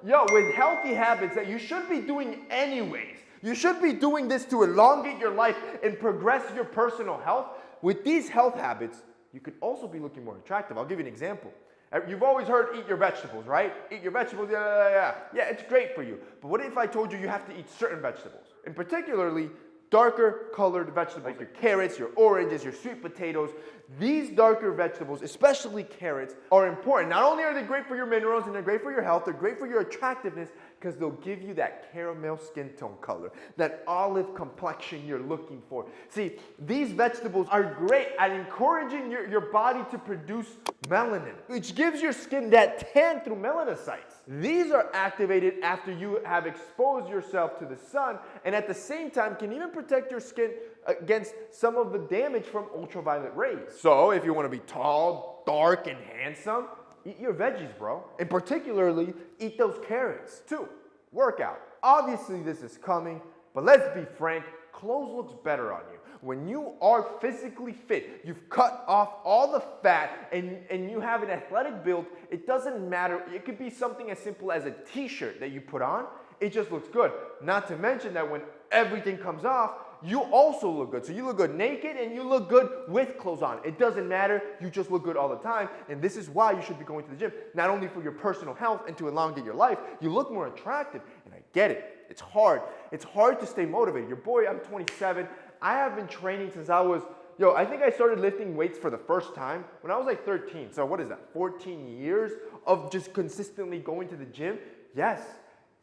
Yo, with healthy habits that you should be doing anyways. You should be doing this to elongate your life and progress your personal health. With these health habits, you could also be looking more attractive. I'll give you an example. You've always heard eat your vegetables, right? Eat your vegetables, yeah, it's great for you. But what if I told you you have to eat certain vegetables? And particularly, darker colored vegetables, like your carrots, your oranges, your sweet potatoes. These darker vegetables, especially carrots, are important. Not only are they great for your minerals and they're great for your health, they're great for your attractiveness because they'll give you that caramel skin tone color, that olive complexion you're looking for. See, these vegetables are great at encouraging your body to produce melanin, which gives your skin that tan through melanocytes. These are activated after you have exposed yourself to the sun, and at the same time can even protect your skin against some of the damage from ultraviolet rays. So if you want to be tall, dark, and handsome, eat your veggies, bro. And particularly, eat those carrots. 2, workout. Obviously this is coming, but let's be frank, clothes looks better on you. When you are physically fit, you've cut off all the fat, and you have an athletic build, it doesn't matter. It could be something as simple as a t-shirt that you put on. It just looks good. Not to mention that when everything comes off, you also look good. So you look good naked and you look good with clothes on. It doesn't matter. You just look good all the time. And this is why you should be going to the gym. Not only for your personal health and to elongate your life, you look more attractive. And I get it. It's hard. It's hard to stay motivated. Your boy, I'm 27. I have been training since I was, I think I started lifting weights for the first time when I was like 13. So what is that, 14 years of just consistently going to the gym? Yes,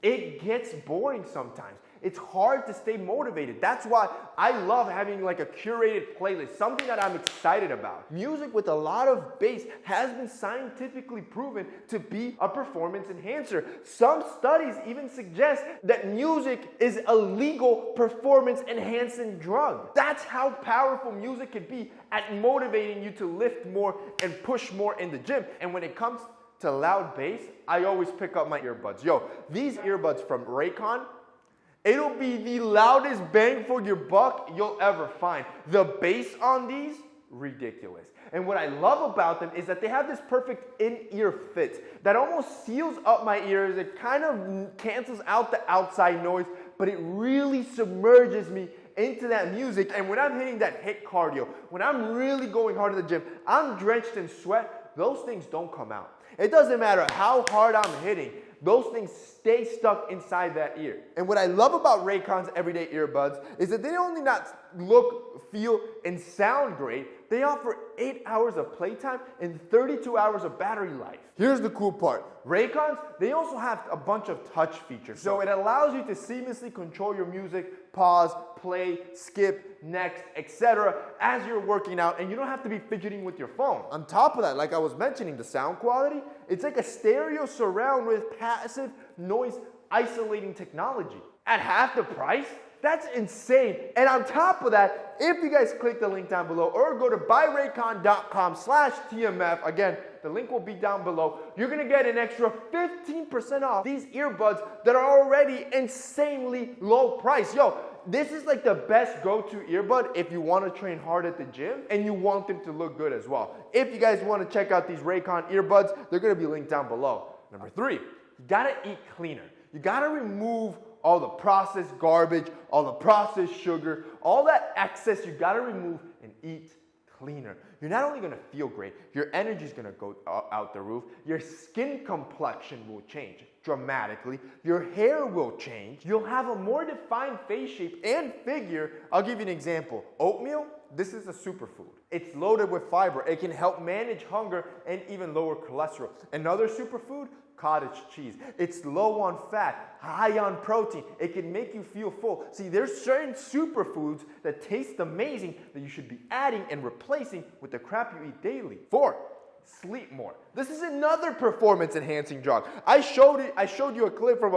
it gets boring sometimes. It's hard to stay motivated. That's why I love having like a curated playlist, something that I'm excited about. Music with a lot of bass has been scientifically proven to be a performance enhancer. Some studies even suggest that music is a legal performance enhancing drug. That's how powerful music can be at motivating you to lift more and push more in the gym. And when it comes to loud bass, I always pick up my earbuds. These earbuds from Raycon, it'll be the loudest bang for your buck you'll ever find. The bass on these, ridiculous. And what I love about them is that they have this perfect in-ear fit that almost seals up my ears. It kind of cancels out the outside noise, but it really submerges me into that music. And when I'm hitting that HIIT cardio, when I'm really going hard at the gym, I'm drenched in sweat, those things don't come out. It doesn't matter how hard I'm hitting. Those things stay stuck inside that ear. And what I love about Raycon's everyday earbuds is that they only not look, feel, and sound great, they offer 8 hours of playtime and 32 hours of battery life. Here's the cool part. Raycons, they also have a bunch of touch features. So it allows you to seamlessly control your music, pause, play, skip, next, etc. as you're working out, and you don't have to be fidgeting with your phone. On top of that, like I was mentioning, the sound quality, it's like a stereo surround with passive noise isolating technology. At half the price? That's insane. And on top of that, if you guys click the link down below or go to buyraycon.com/TMF, again, the link will be down below, you're gonna get an extra 15% off these earbuds that are already insanely low price. This is like the best go-to earbud if you want to train hard at the gym and you want them to look good as well. If you guys want to check out these Raycon earbuds, they're gonna be linked down below. Number 3, you gotta eat cleaner. You gotta remove all the processed garbage, all the processed sugar, all that excess you gotta remove and eat cleaner. You're not only gonna feel great, your energy's gonna go out the roof, your skin complexion will change dramatically, your hair will change, you'll have a more defined face shape and figure. I'll give you an example. Oatmeal, this is a superfood. It's loaded with fiber. It can help manage hunger and even lower cholesterol. Another superfood, cottage cheese. It's low on fat, high on protein. It can make you feel full. See, there's certain superfoods that taste amazing that you should be adding and replacing with the crap you eat daily. 4, sleep more. This is another performance enhancing drug. I showed you a clip from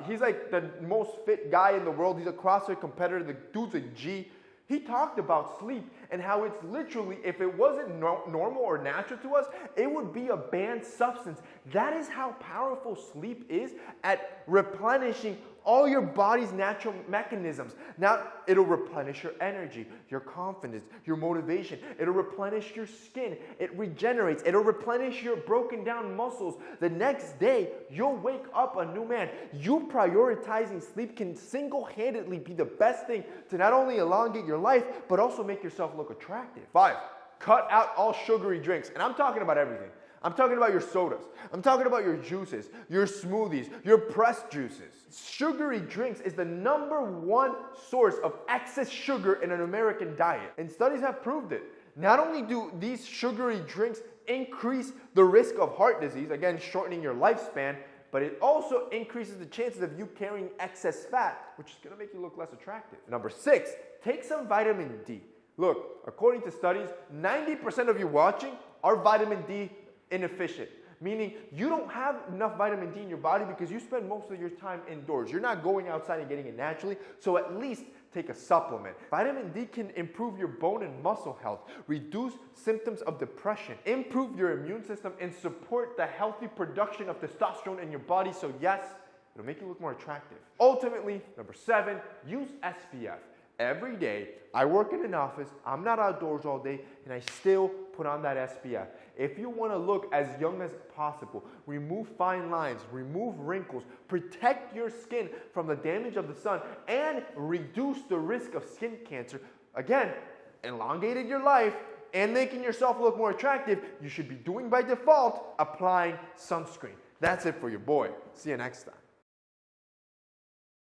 he's like the most fit guy in the world. He's a CrossFit competitor. The dude's a G. He talked about sleep and how it's literally, if it wasn't normal or natural to us, it would be a banned substance. That is how powerful sleep is at replenishing all your body's natural mechanisms. Now, it'll replenish your energy, your confidence, your motivation. It'll replenish your skin. It regenerates. It'll replenish your broken down muscles. The next day, you'll wake up a new man. You prioritizing sleep can single-handedly be the best thing to not only elongate your life, but also make yourself look attractive. 5, cut out all sugary drinks. And I'm talking about everything. I'm talking about your sodas. I'm talking about your juices, your smoothies, your pressed juices. Sugary drinks is the #1 source of excess sugar in an American diet. And studies have proved it. Not only do these sugary drinks increase the risk of heart disease, again, shortening your lifespan, but it also increases the chances of you carrying excess fat, which is going to make you look less attractive. 6, take some vitamin D. Look, according to studies, 90% of you watching are vitamin D inefficient, meaning you don't have enough vitamin D in your body because you spend most of your time indoors. You're not going outside and getting it naturally, so at least take a supplement. Vitamin D can improve your bone and muscle health, reduce symptoms of depression, improve your immune system, and support the healthy production of testosterone in your body, so yes, it'll make you look more attractive. Ultimately, 7, use SPF. Every day, I work in an office, I'm not outdoors all day, and I still put on that SPF. If you want to look as young as possible, remove fine lines, remove wrinkles, protect your skin from the damage of the sun, and reduce the risk of skin cancer, again, elongated your life and making yourself look more attractive, you should be doing by default applying sunscreen. That's it for your boy. See you next time.